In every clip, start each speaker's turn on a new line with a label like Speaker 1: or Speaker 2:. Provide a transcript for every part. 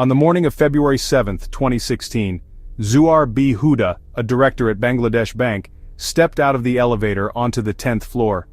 Speaker 1: On the morning of February 7, 2016, Zuar B. Huda, a director at Bangladesh Bank, stepped out of the elevator onto the 10th floor.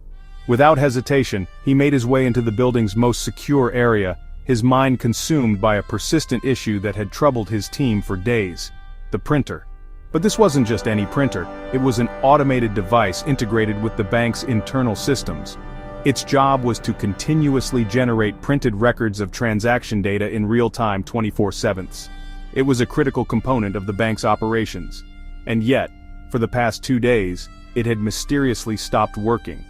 Speaker 1: Without hesitation, he made his way into the building's most secure area, his mind consumed by a persistent issue that had troubled his team for days: the printer. But this wasn't just any printer, it was an automated device integrated with the bank's internal systems. Its job was to continuously generate printed records of transaction data in real time 24/7. It was a critical component of the bank's operations. And yet, for the past 2 days, it had mysteriously stopped working.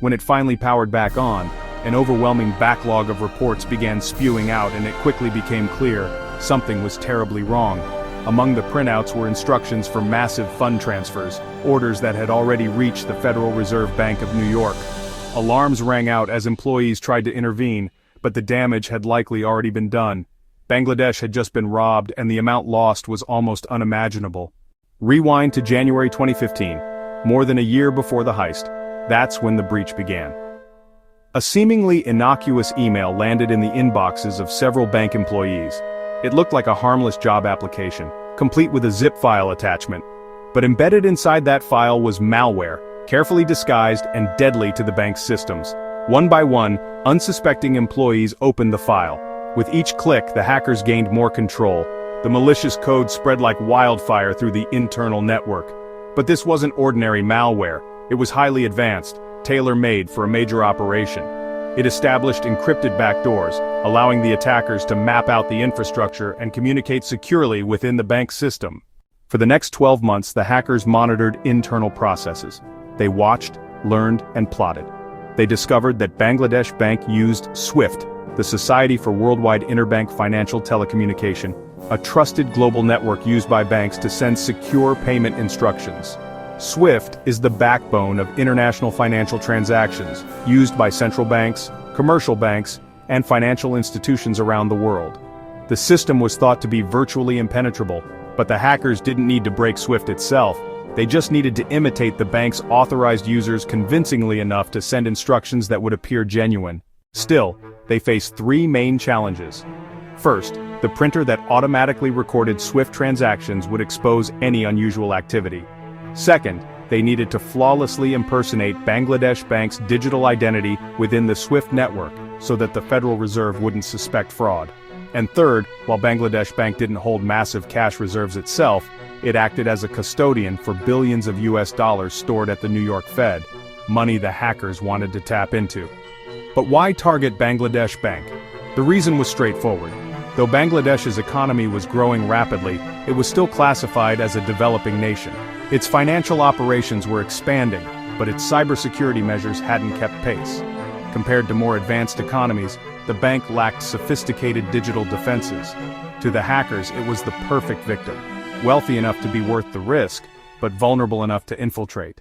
Speaker 1: When it finally powered back on, an overwhelming backlog of reports began spewing out, and it quickly became clear something was terribly wrong. Among the printouts were instructions for massive fund transfers, orders that had already reached the Federal Reserve Bank of New York. Alarms rang out as employees tried to intervene, but the damage had likely already been done. Bangladesh had just been robbed, and the amount lost was almost unimaginable. Rewind to January 2015, more than a year before the heist. That's when the breach began. A seemingly innocuous email landed in the inboxes of several bank employees. It looked like a harmless job application, complete with a zip file attachment. But embedded inside that file was malware, carefully disguised and deadly to the bank's systems. One by one, unsuspecting employees opened the file. With each click, the hackers gained more control. The malicious code spread like wildfire through the internal network. But this wasn't ordinary malware. It was highly advanced, tailor-made for a major operation. It established encrypted backdoors, allowing the attackers to map out the infrastructure and communicate securely within the bank's system. For the next 12 months, the hackers monitored internal processes. They watched, learned, and plotted. They discovered that Bangladesh Bank used SWIFT, the Society for Worldwide Interbank Financial Telecommunication, a trusted global network used by banks to send secure payment instructions. SWIFT is the backbone of international financial transactions, used by central banks, commercial banks, and financial institutions around the world. The system was thought to be virtually impenetrable, but the hackers didn't need to break SWIFT itself. They just needed to imitate the bank's authorized users convincingly enough to send instructions that would appear genuine. Still, they faced 3 main challenges. First, the printer that automatically recorded SWIFT transactions would expose any unusual activity. Second, they needed to flawlessly impersonate Bangladesh Bank's digital identity within the SWIFT network so that the Federal Reserve wouldn't suspect fraud. And third, while Bangladesh Bank didn't hold massive cash reserves itself, it acted as a custodian for billions of US dollars stored at the New York Fed, money the hackers wanted to tap into. But why target Bangladesh Bank? The reason was straightforward. Though Bangladesh's economy was growing rapidly, it was still classified as a developing nation. Its financial operations were expanding, but its cybersecurity measures hadn't kept pace. Compared to more advanced economies, the bank lacked sophisticated digital defenses. To the hackers, it was the perfect victim. Wealthy enough to be worth the risk, but vulnerable enough to infiltrate.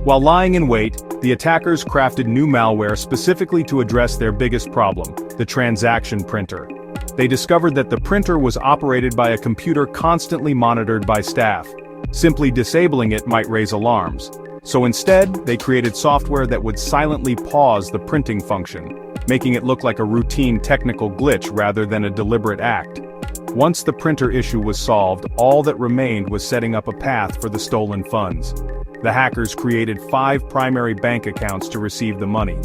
Speaker 1: While lying in wait, the attackers crafted new malware specifically to address their biggest problem, the transaction printer. They discovered that the printer was operated by a computer constantly monitored by staff. Simply disabling it might raise alarms. So instead, they created software that would silently pause the printing function, making it look like a routine technical glitch rather than a deliberate act. Once the printer issue was solved, all that remained was setting up a path for the stolen funds. The hackers created 5 primary bank accounts to receive the money.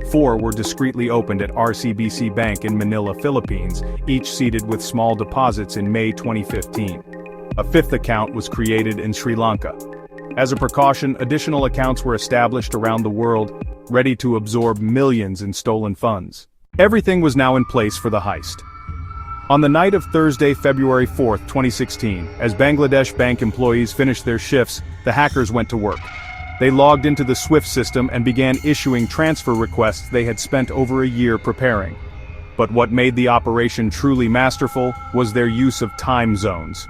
Speaker 1: 4 were discreetly opened at RCBC Bank in Manila, Philippines, each seeded with small deposits in May 2015. A 5th account was created in Sri Lanka. As a precaution, additional accounts were established around the world, ready to absorb millions in stolen funds. Everything was now in place for the heist. On the night of Thursday, February 4, 2016, as Bangladesh Bank employees finished their shifts, the hackers went to work. They logged into the SWIFT system and began issuing transfer requests they had spent over a year preparing. But what made the operation truly masterful was their use of time zones.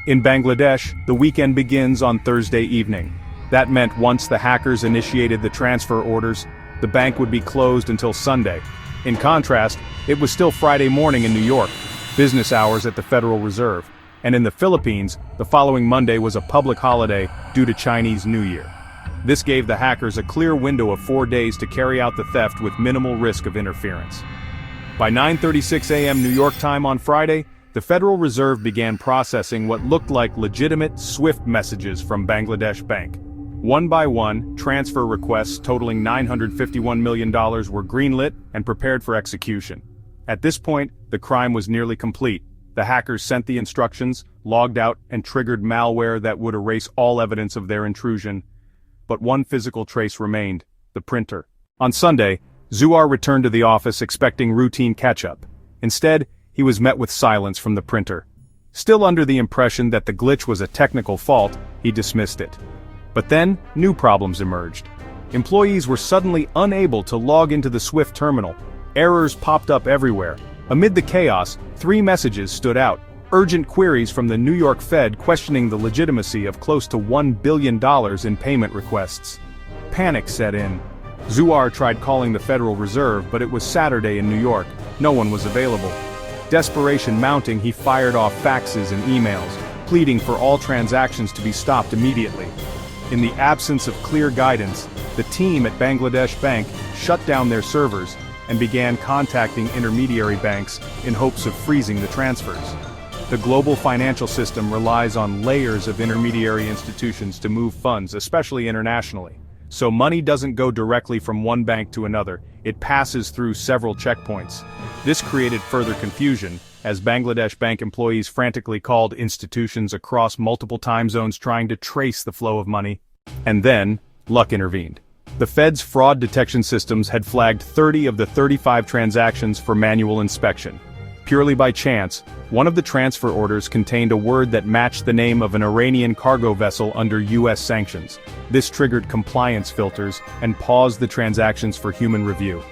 Speaker 1: In Bangladesh, the weekend begins on Thursday evening. That meant once the hackers initiated the transfer orders, the bank would be closed until Sunday. In contrast, it was still Friday morning in New York, business hours at the Federal Reserve, and in the Philippines, the following Monday was a public holiday due to Chinese New Year. This gave the hackers a clear window of 4 days to carry out the theft with minimal risk of interference. By 9:36 a.m. New York time on Friday, the Federal Reserve began processing what looked like legitimate SWIFT messages from Bangladesh Bank. One by one, transfer requests totaling $951 million were greenlit and prepared for execution. At this point, the crime was nearly complete. The hackers sent the instructions, logged out, and triggered malware that would erase all evidence of their intrusion. But one physical trace remained: the printer. On Sunday, Zuar returned to the office expecting routine catch-up. Instead, he was met with silence from the printer. Still under the impression that the glitch was a technical fault, he dismissed it. But then, new problems emerged. Employees were suddenly unable to log into the SWIFT terminal. Errors popped up everywhere. Amid the chaos, 3 messages stood out: urgent queries from the New York Fed questioning the legitimacy of close to $1 billion in payment requests. Panic set in. Zuar tried calling the Federal Reserve, but it was Saturday in New York. No one was available. Desperation mounting, he fired off faxes and emails, pleading for all transactions to be stopped immediately. In the absence of clear guidance, the team at Bangladesh Bank shut down their servers and began contacting intermediary banks in hopes of freezing the transfers. The global financial system relies on layers of intermediary institutions to move funds, especially internationally. So money doesn't go directly from one bank to another, it passes through several checkpoints. This created further confusion, as Bangladesh Bank employees frantically called institutions across multiple time zones trying to trace the flow of money. And then, luck intervened. The Fed's fraud detection systems had flagged 30 of the 35 transactions for manual inspection. Purely by chance, one of the transfer orders contained a word that matched the name of an Iranian cargo vessel under U.S. sanctions. This triggered compliance filters and paused the transactions for human review.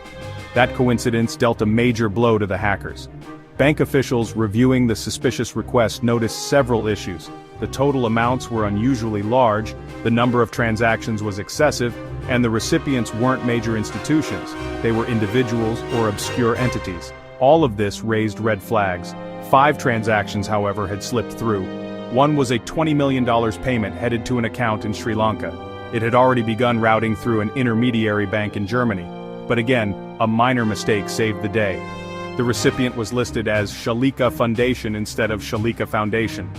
Speaker 1: That coincidence dealt a major blow to the hackers. Bank officials reviewing the suspicious request noticed several issues. The total amounts were unusually large, the number of transactions was excessive, and the recipients weren't major institutions. They were individuals or obscure entities. All of this raised red flags. 5 transactions, however, had slipped through. One was a $20 million payment headed to an account in Sri Lanka. It had already begun routing through an intermediary bank in Germany. But again, a minor mistake saved the day. The recipient was listed as Shalika Foundation instead of Shalika Foundation.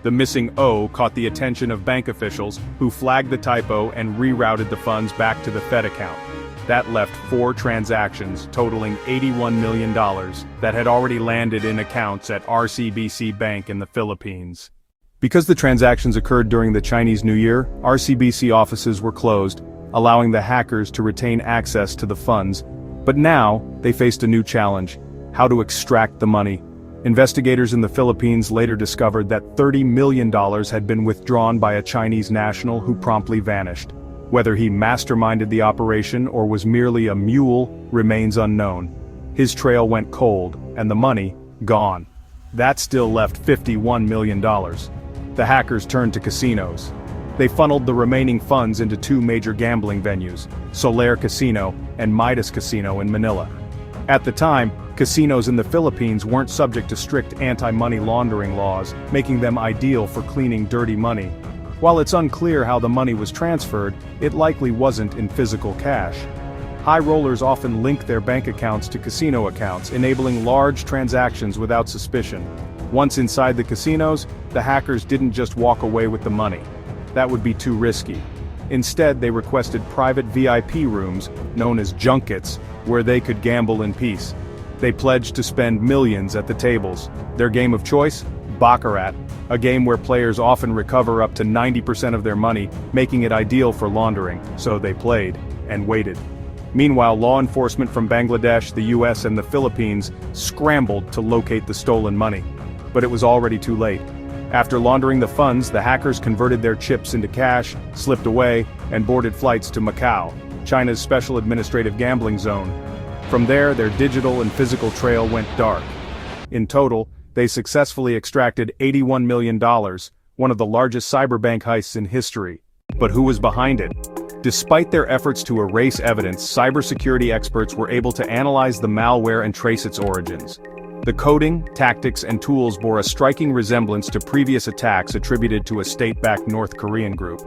Speaker 1: The missing O caught the attention of bank officials, who flagged the typo and rerouted the funds back to the Fed account. That left 4 transactions totaling $81 million that had already landed in accounts at RCBC Bank in the Philippines. Because the transactions occurred during the Chinese New Year, RCBC offices were closed, allowing the hackers to retain access to the funds. But now, they faced a new challenge: how to extract the money. Investigators in the Philippines later discovered that $30 million had been withdrawn by a Chinese national who promptly vanished. Whether he masterminded the operation or was merely a mule remains unknown. His trail went cold, and the money, gone. That still left $51 million. The hackers turned to casinos. They funneled the remaining funds into 2 major gambling venues, Solaire Casino and Midas Casino in Manila. At the time, casinos in the Philippines weren't subject to strict anti-money laundering laws, making them ideal for cleaning dirty money. While it's unclear how the money was transferred, it likely wasn't in physical cash. High rollers often link their bank accounts to casino accounts, enabling large transactions without suspicion. Once inside the casinos, the hackers didn't just walk away with the money. That would be too risky. Instead, they requested private VIP rooms, known as junkets, where they could gamble in peace. They pledged to spend millions at the tables. Their game of choice? Baccarat, a game where players often recover up to 90% of their money, making it ideal for laundering. So they played, and waited. Meanwhile, law enforcement from Bangladesh, the US, and the Philippines scrambled to locate the stolen money. But it was already too late. After laundering the funds, the hackers converted their chips into cash, slipped away, and boarded flights to Macau, China's special administrative gambling zone. From there, their digital and physical trail went dark. In total, they successfully extracted $81 million, one of the largest cyberbank heists in history. But who was behind it? Despite their efforts to erase evidence, cybersecurity experts were able to analyze the malware and trace its origins. The coding, tactics, and tools bore a striking resemblance to previous attacks attributed to a state-backed North Korean group.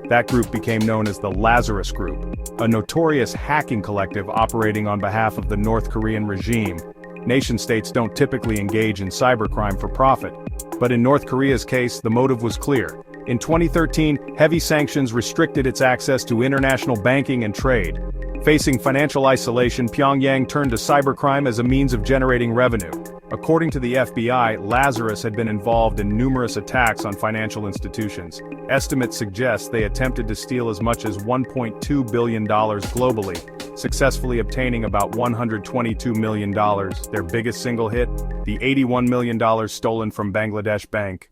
Speaker 1: That group became known as the Lazarus Group, a notorious hacking collective operating on behalf of the North Korean regime. Nation-states don't typically engage in cybercrime for profit. But in North Korea's case, the motive was clear. In 2013, heavy sanctions restricted its access to international banking and trade. Facing financial isolation, Pyongyang turned to cybercrime as a means of generating revenue. According to the FBI, Lazarus had been involved in numerous attacks on financial institutions. Estimates suggest they attempted to steal as much as $1.2 billion globally, successfully obtaining about $122 million. Their biggest single hit, the $81 million stolen from Bangladesh Bank.